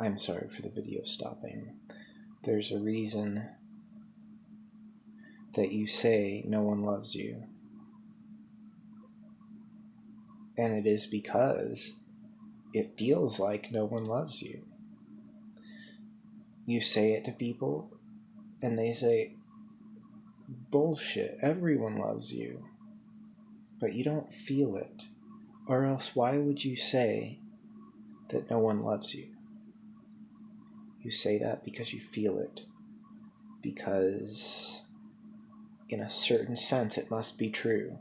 I'm sorry for the video stopping. There's a reason that you say no one loves you. And it is because it feels like no one loves you. You say it to people, and they say, bullshit, everyone loves you. But you don't feel it. Or else why would you say that no one loves you? You say that because you feel it. Because in a certain sense it must be true.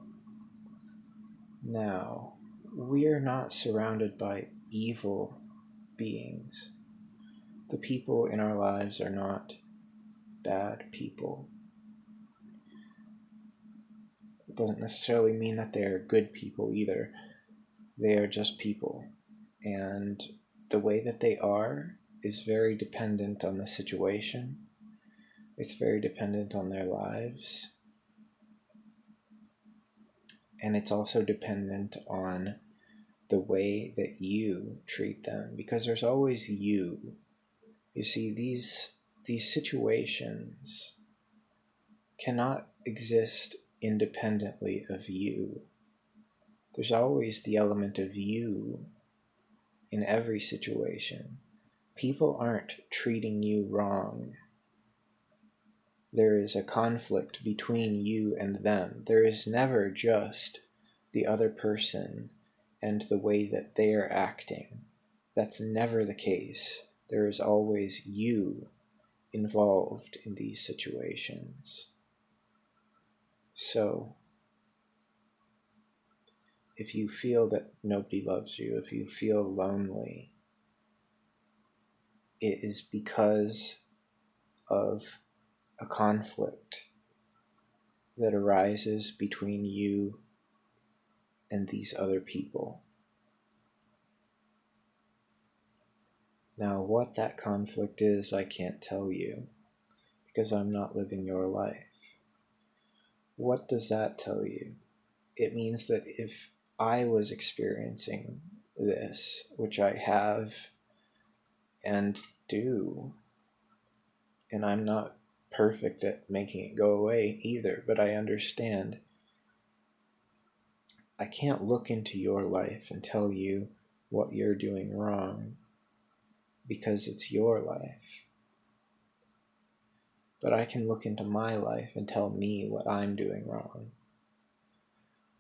Now, we are not surrounded by evil beings. The people in our lives are not bad people. It doesn't necessarily mean that they are good people either. They are just people. And the way that they are is very dependent on the situation. It's very dependent on their lives. And it's also dependent on the way that you treat them, because there's always you. You see, these situations cannot exist independently of you. There's always the element of you in every situation. People aren't treating you wrong. There is a conflict between you and them. There is never just the other person and the way that they are acting. That's never the case. There is always you involved in these situations. So, if you feel that nobody loves you, if you feel lonely, it is because of a conflict that arises between you and these other people. Now, what that conflict is, I can't tell you, because I'm not living your life. What does that tell you? It means that if I was experiencing this, which I have and do, and I'm not perfect at making it go away either, but I understand. I can't look into your life and tell you what you're doing wrong, because it's your life. But I can look into my life and tell me what I'm doing wrong.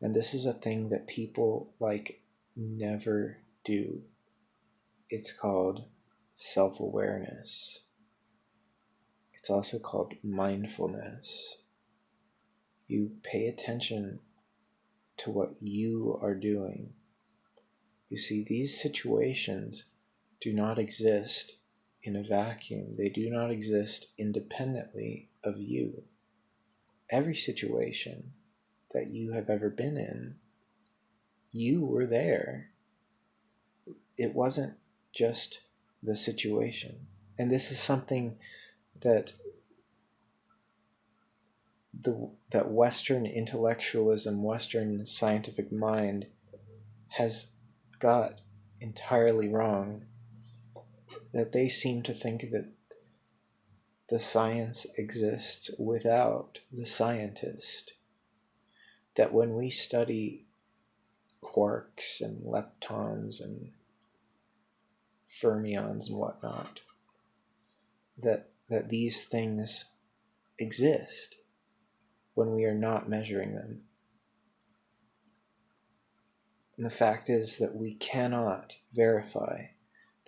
And this is a thing that people never do. It's called self-awareness. It's also called mindfulness. You pay attention to what you are doing. You see, these situations do not exist in a vacuum. They do not exist independently of you. Every situation that you have ever been in, you were there. It wasn't just the situation. And this is something that that Western intellectualism, Western scientific mind has got entirely wrong. That they seem to think that the science exists without the scientist. That when we study quarks and leptons and fermions and whatnot, that these things exist when we are not measuring them. And the fact is that we cannot verify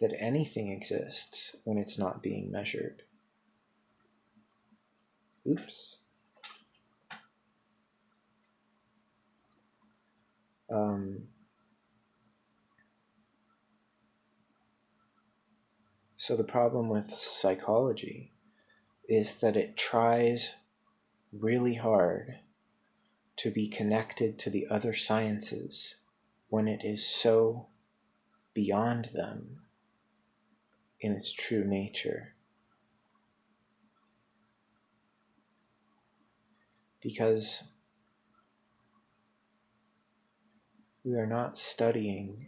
that anything exists when it's not being measured. Oops. So the problem with psychology is that it tries really hard to be connected to the other sciences when it is so beyond them in its true nature. Because we are not studying